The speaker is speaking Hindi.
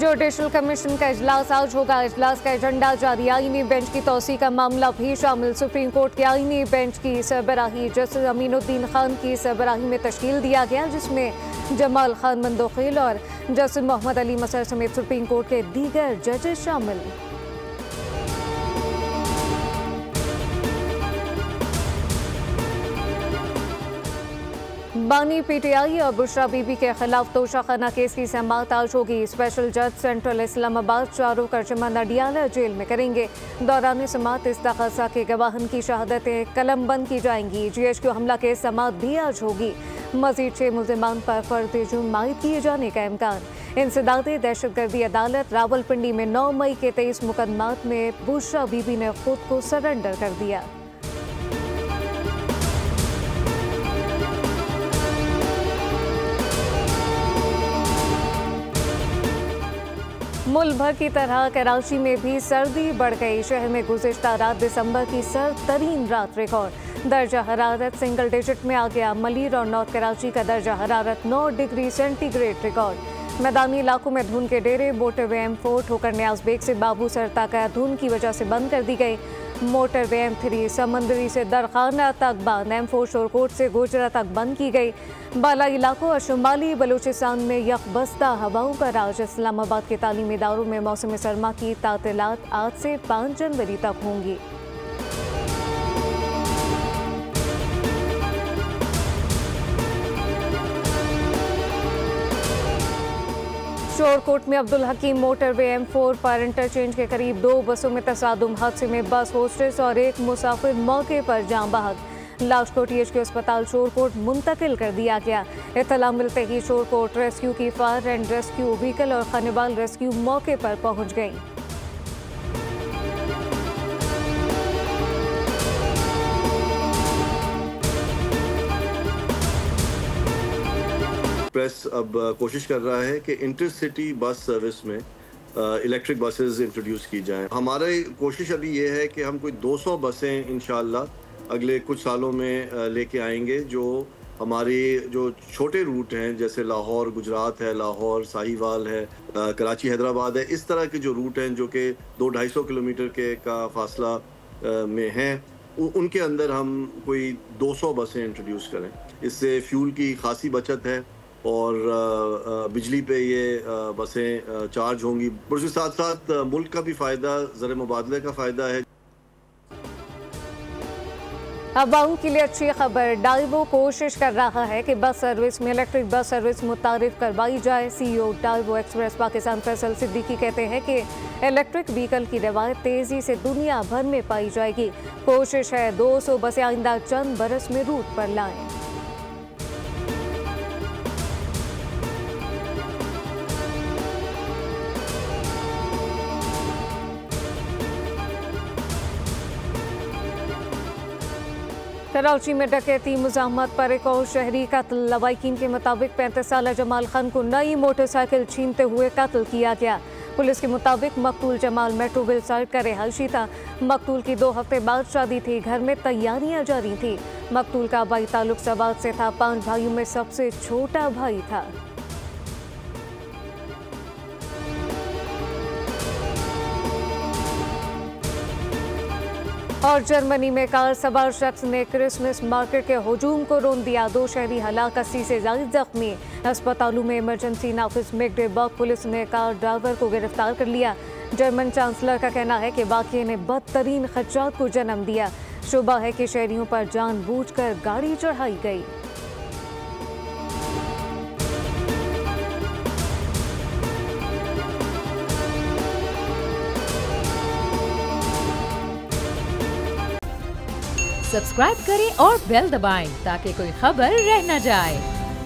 जुडिशल कमीशन का इजलास आज होगा। इजलास का एजेंडा जारी। आईनी बेंच की तौसी का मामला भी शामिल। सुप्रीम कोर्ट के आईनी बेंच की सरबराही जस्टिस अमीनुद्दीन खान की सरबराही में तश्कील दिया गया, जिसमें जमाल खान मंदोखिल और जस्टिस मोहम्मद अली मसर समेत सुप्रीम कोर्ट के दीगर जजेस शामिल। बानी पीटीआई और बुशरा बीबी के खिलाफ तोशाखाना केस की समाअत आज होगी। स्पेशल जज सेंट्रल इस्लामाबाद चारों कर्जमा नडियाला जेल में करेंगे। दौरान समाअत इस्तग़ासा के गवाहन की शहादतें कलमबंद की जाएंगी। GHQ हमला के समाअत भी आज होगी। मजीद 6 मुल्ज़िमान पर फर्द जुर्म आयद किए जाने का इम्कान। इंसदादे दहशतगर्दी अदालत रावलपिंडी में 9 मई के 23 मुकदमात में बुशरा बीबी ने खुद को सरेंडर कर दिया। मुल्क भर की तरह कराची में भी सर्दी बढ़ गई। शहर में गुज़िश्ता रात दिसंबर की सर्द तरीन रात रिकॉर्ड। दर्जा हरारत सिंगल डिजिट में आ गया। मलीर और नॉर्थ कराची का दर्जा हरारत 9 डिग्री सेंटीग्रेड रिकॉर्ड। मैदानी इलाकों में धुंध के डेरे। मोटरवे M4 ठोकर न्याज बेग से बाबू सर तक धुंध की वजह से बंद कर दी गई। मोटरवे M3 समंदरी से दरखाना तक बंद। M4 शोरकोट से गोजरा तक बंद की गई। बाला इलाकों और शुमाली बलूचिस्तान में यकबस्ता हवाओं का राज। इस्लामाबाद के तालीमी इदारों में मौसम सरमा की तातीलात आज से 5 जनवरी तक होंगी। शोरकोट में अब्दुल हकीम मोटरवे M4 पर इंटरचेंज के करीब 2 बसों में तसादुम। हादसे में बस होस्टेस और एक मुसाफिर मौके पर जान बहक। लाश को THQ अस्पताल शोरकोट मुंतकिल कर दिया गया। इत्तला मिलते ही शोरकोट रेस्क्यू की फायर एंड रेस्क्यू व्हीकल और खानेवाल रेस्क्यू मौके पर पहुंच गई। प्रेस अब कोशिश कर रहा है कि इंटरसिटी बस सर्विस में इलेक्ट्रिक बसेस इंट्रोड्यूस की जाएं। हमारी कोशिश अभी ये है कि हम कोई 200 बसें इंशाल्लाह अगले कुछ सालों में लेके आएंगे, जो हमारी जो छोटे रूट हैं जैसे लाहौर गुजरात है, लाहौर साहिवाल है, कराची हैदराबाद है, इस तरह के जो रूट हैं जो कि 200-250 किलोमीटर के का फासला में हैं, उनके अंदर हम कोई 200 बसें इंट्रोड्यूस करें। इससे फ्यूल की खासी बचत है और बिजली पे ये बसें चार्ज होंगी। और उसके साथ साथ मुल्क का भी फ़ायदा, ज़र मुबादले का फ़ायदा है। अवाम के लिए अच्छी खबर। डाइवो कोशिश कर रहा है कि बस सर्विस में इलेक्ट्रिक बस सर्विस मुतारिफ करवाई जाए। CEO Daewoo express Pakistan Faisal Siddiqui कहते हैं कि इलेक्ट्रिक व्हीकल की रवायत तेज़ी से दुनिया भर में पाई जाएगी। कोशिश है 200 बसें आइंदा चंद बरस में रूट पर लाएं। कराची में डकैती मुज़ाहमत पर एक और शहरी कत्ल। लवाइकीन के मुताबिक 35 साल जमाल खान को नई मोटरसाइकिल छीनते हुए कत्ल किया गया। पुलिस के मुताबिक मकतूल जमाल मेट्रोविल साइड का रिहायशी था। मकतूल की 2 हफ्ते बाद शादी थी। घर में तैयारियां जारी थी। मकतूल का भाई ताल्लुक सवाद से था। 5 भाइयों में सबसे छोटा भाई था। और जर्मनी में कार सवार शख्स ने क्रिसमस मार्केट के हुजूम को रोन दिया। 2 शहरी हलाक, 80 से ज़ायद जख्मी। अस्पतालों में इमरजेंसी नाफिज मेगडेबर्ग पुलिस ने कार ड्राइवर को गिरफ्तार कर लिया। जर्मन चांसलर का कहना है कि वाक़ये ने बदतरीन खदशात को जन्म दिया। शुबा है कि शहरियों पर जानबूझकर गाड़ी चढ़ाई गई। सब्सक्राइब करें और बेल दबाएं ताकि कोई खबर रह न जाए।